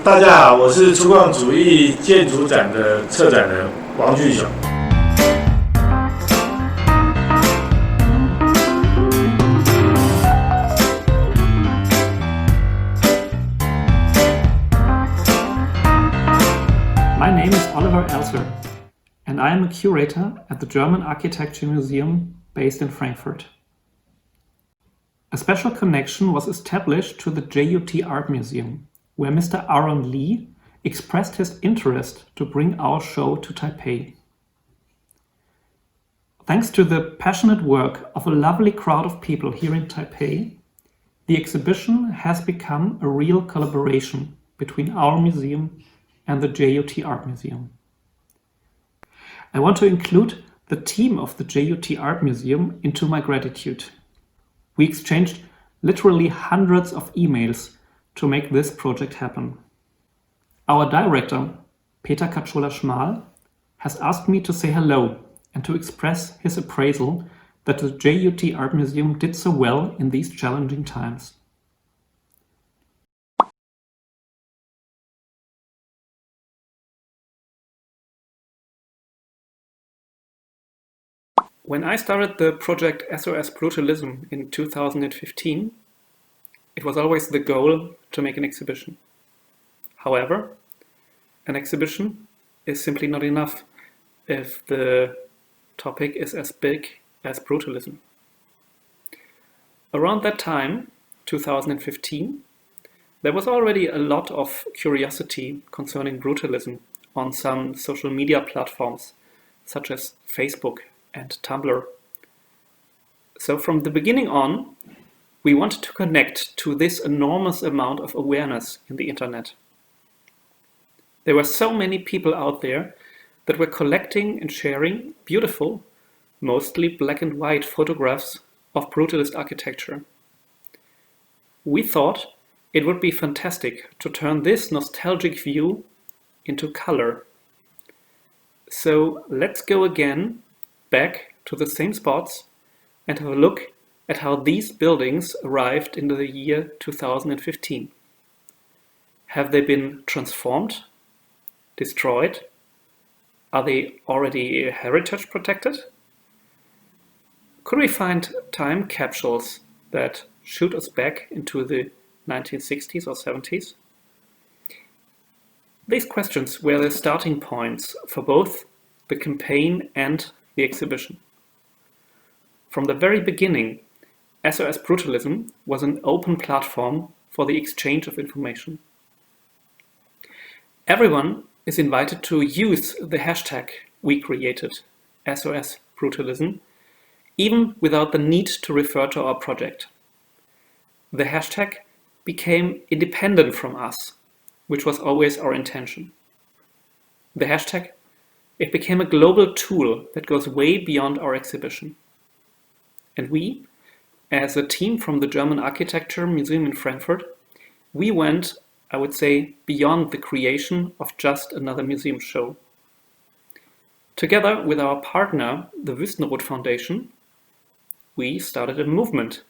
大家好，我是粗獷主义建筑展的策展人王俊雄。My name is Oliver Elser, and I am a curator at the German Architecture Museum based in Frankfurt. A special connection was established to the JUT Art Museum, where Mr. Aaron Lee expressed his interest to bring our show to Taipei. Thanks to the passionate work of a lovely crowd of people here in Taipei, the exhibition has become a real collaboration between our museum and the JUT Art Museum. I want to include the team of the JUT Art Museum into my gratitude. We exchanged literally hundreds of emails to make this project happen. Our director, Peter Katschola-Schmal, has asked me to say hello and to express his appraisal that the JUT Art Museum did so well in these challenging times. When I started the project SOS Brutalism in 2015, it was always the goal to make an exhibition. However, an exhibition is simply not enough if the topic is as big as brutalism. Around that time, 2015, there was already a lot of curiosity concerning brutalism on some social media platforms such as Facebook and Tumblr. So from the beginning on, we wanted to connect to this enormous amount of awareness in the internet. There were so many people out there that were collecting and sharing beautiful, mostly black and white photographs of brutalist architecture. We thought it would be fantastic to turn this nostalgic view into color. So let's go again back to the same spots and have a look at how these buildings arrived in the year 2015. Have they been transformed? Destroyed? Are they already heritage protected? Could we find time capsules that shoot us back into the 1960s or 70s? These questions were the starting points for both the campaign and the exhibition. From the very beginning, SOS Brutalism was an open platform for the exchange of information. Everyone is invited to use the hashtag we created, SOS Brutalism, even without the need to refer to our project. The hashtag became independent from us, which was always our intention. The hashtag, it became a global tool that goes way beyond our exhibition. And we, as a team from the German Architecture Museum in Frankfurt, we went, I would say, beyond the creation of just another museum show. Together with our partner, the Wüstenrot Foundation, we started a movement.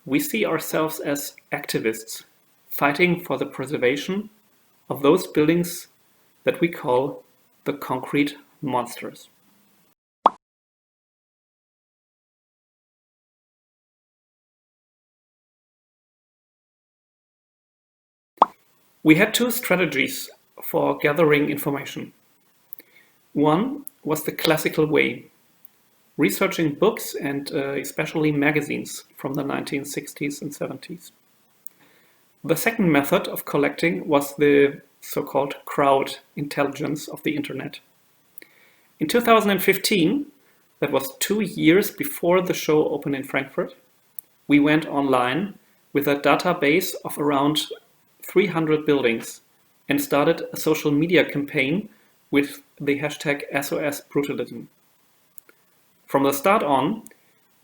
We see ourselves as activists, fighting for the preservation of those buildings that we call the concrete monsters. We had two strategies for gathering information. One was the classical way, researching books and especially magazines from the 1960s and 70s. The second method of collecting was the so-called crowd intelligence of the internet. In 2015, that was 2 years before the show opened in Frankfurt, we went online with a database of around 300 buildings and started a social media campaign with the hashtag SOS Brutalism. From the start on,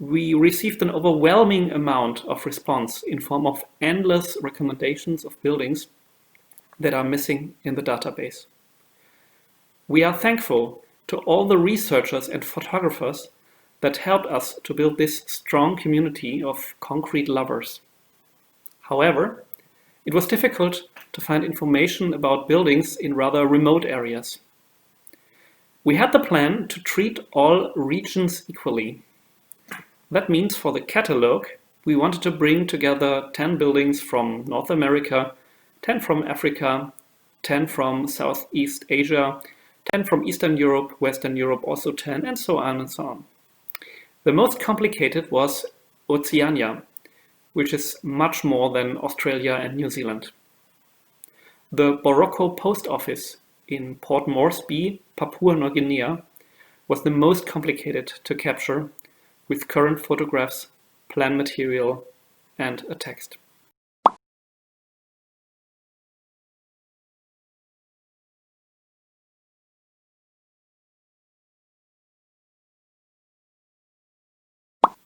we received an overwhelming amount of response in form of endless recommendations of buildings that are missing in the database. We are thankful to all the researchers and photographers that helped us to build this strong community of concrete lovers. However, it was difficult to find information about buildings in rather remote areas. We had the plan to treat all regions equally. That means for the catalogue, we wanted to bring together 10 buildings from North America, 10 from Africa, 10 from Southeast Asia, 10 from Eastern Europe, Western Europe also 10, and so on and so on. The most complicated was Oceania, which is much more than Australia and New Zealand. The Borroko post office in Port Moresby, Papua New Guinea, was the most complicated to capture, with current photographs, plan material, and a text.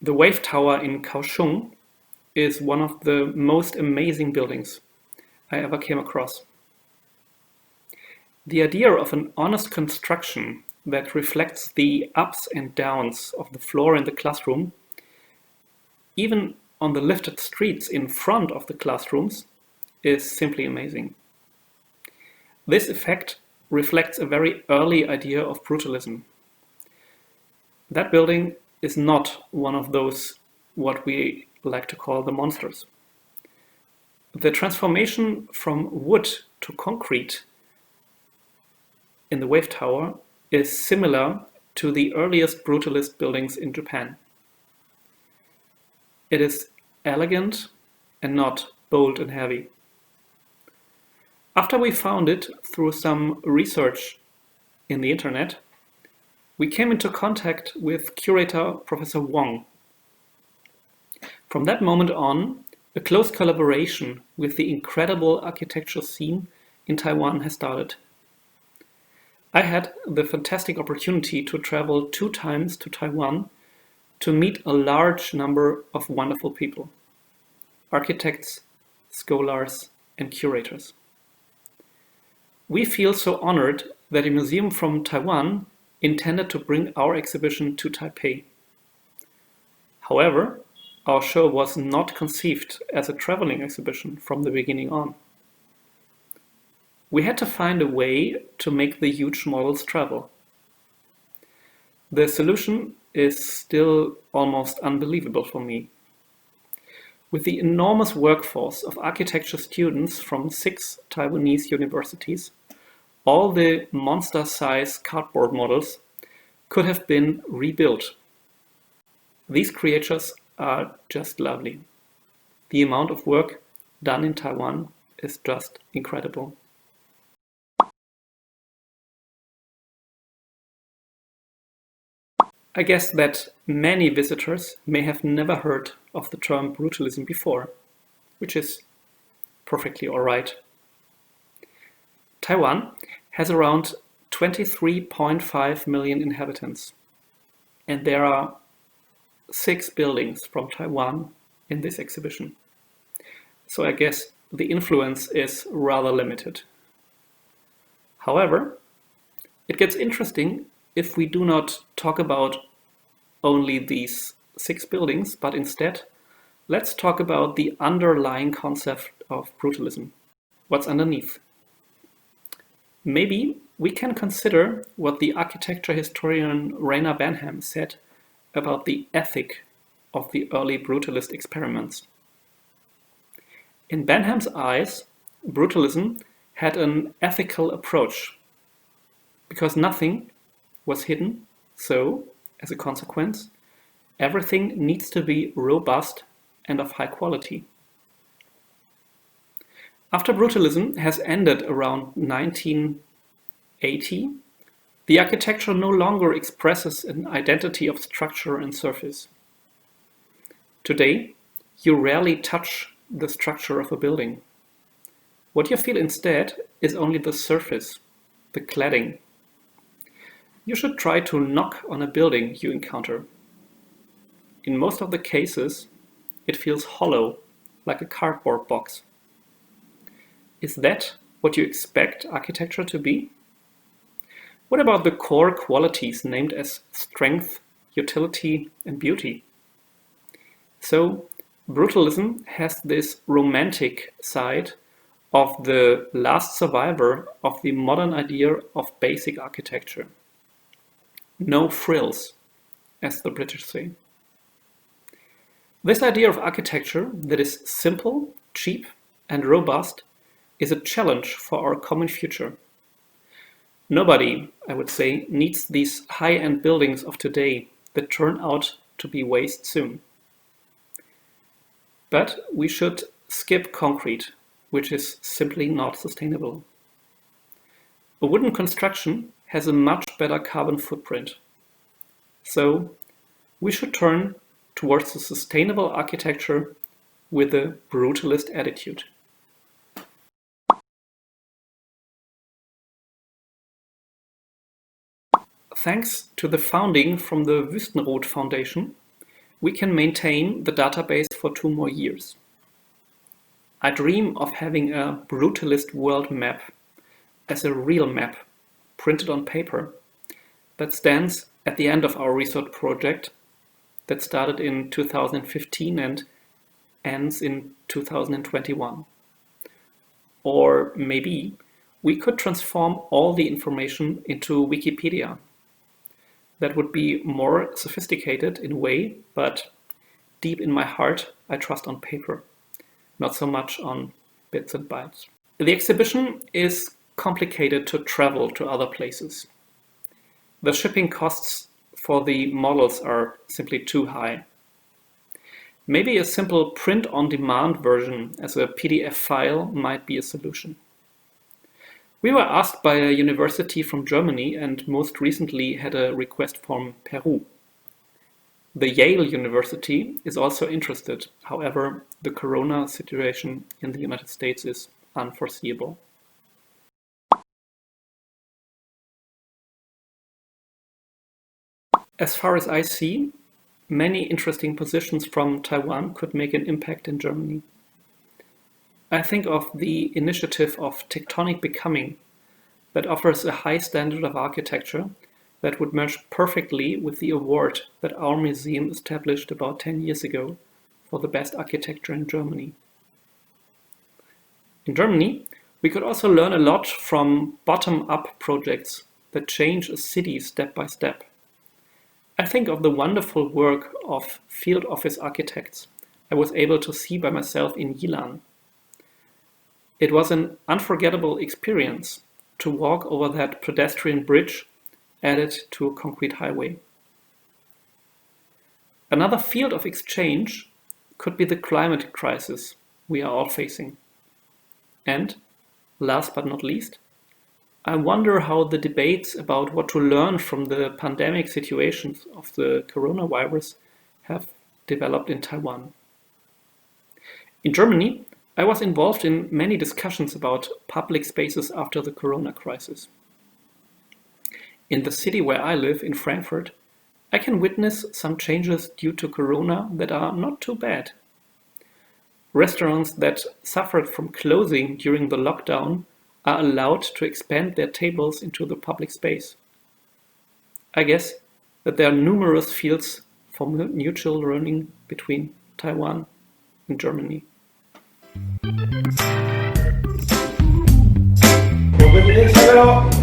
The Wave Tower in Kaohsiung is one of the most amazing buildings I ever came across. The idea of an honest construction that reflects the ups and downs of the floor in the classroom, even on the lifted streets in front of the classrooms, is simply amazing. This effect reflects a very early idea of brutalism. That building is not one of those what we like to call the monsters. The transformation from wood to concrete in the Wave Tower is similar to the earliest brutalist buildings in Japan. It is elegant and not bold and heavy. After we found it through some research in the internet, we came into contact with curator Professor Wong. From that moment on, a close collaboration with the incredible architecture scene in Taiwan has started. I had the fantastic opportunity to travel 2 times to Taiwan to meet a large number of wonderful people: architects, scholars, and curators. We feel so honored that a museum from Taiwan intended to bring our exhibition to Taipei. However, our show was not conceived as a traveling exhibition from the beginning on. We had to find a way to make the huge models travel. The solution is still almost unbelievable for me. With the enormous workforce of architecture students from 6 Taiwanese universities, all the monster-size cardboard models could have been rebuilt. These creatures are just lovely. The amount of work done in Taiwan is just incredible. I guess that many visitors may have never heard of the term brutalism before, which is perfectly alright. Taiwan has around 23.5 million inhabitants, and there are 6 buildings from Taiwan in this exhibition. So I guess the influence is rather limited. However, it gets interesting if we do not talk about only these 6 buildings, but instead, let's talk about the underlying concept of brutalism. What's underneath? Maybe we can consider what the architecture historian Rainer Benham said about the ethic of the early brutalist experiments. In Benham's eyes, brutalism had an ethical approach because nothing was hidden, so, as a consequence, everything needs to be robust and of high quality. After brutalism has ended around 1980, the architecture no longer expresses an identity of structure and surface. Today, you rarely touch the structure of a building. What you feel instead is only the surface, the cladding. You should try to knock on a building you encounter. In most of the cases, it feels hollow, like a cardboard box. Is that what you expect architecture to be? What about the core qualities named as strength, utility, and beauty? So, brutalism has this romantic side of the last survivor of the modern idea of basic architecture. No frills, as the British say. This idea of architecture that is simple, cheap, and robust is a challenge for our common future. Nobody, I would say, needs these high-end buildings of today that turn out to be waste soon. But we should skip concrete, which is simply not sustainable. A wooden construction has a much better carbon footprint. So we should turn towards a sustainable architecture with a brutalist attitude. Thanks to the funding from the Wüstenrot Foundation, we can maintain the database for 2 more years. I dream of having a brutalist world map as a real map, printed on paper, that stands at the end of our research project that started in 2015 and ends in 2021. Or maybe we could transform all the information into Wikipedia. That would be more sophisticated in a way, but deep in my heart, I trust on paper, not so much on bits and bytes. The exhibition is complicated to travel to other places. The shipping costs for the models are simply too high. Maybe a simple print-on-demand version as a PDF file might be a solution. We were asked by a university from Germany and most recently had a request from Peru. The Yale University is also interested. However, the corona situation in the United States is unforeseeable. As far as I see, many interesting positions from Taiwan could make an impact in Germany. I think of the initiative of Tectonic Becoming that offers a high standard of architecture that would merge perfectly with the award that our museum established about 10 years ago for the best architecture in Germany. In Germany, we could also learn a lot from bottom-up projects that change a city step by step. I think of the wonderful work of field office architects I was able to see by myself in Yilan. It was an unforgettable experience to walk over that pedestrian bridge added to a concrete highway. Another field of exchange could be the climate crisis we are all facing. And, last but not least, I wonder how the debates about what to learn from the pandemic situations of the coronavirus have developed in Taiwan. In Germany, I was involved in many discussions about public spaces after the corona crisis. In the city where I live, in Frankfurt, I can witness some changes due to corona that are not too bad. Restaurants that suffered from closing during the lockdown are allowed to expand their tables into the public space. I guess that there are numerous fields for mutual learning between Taiwan and Germany. 我们今天下课喽。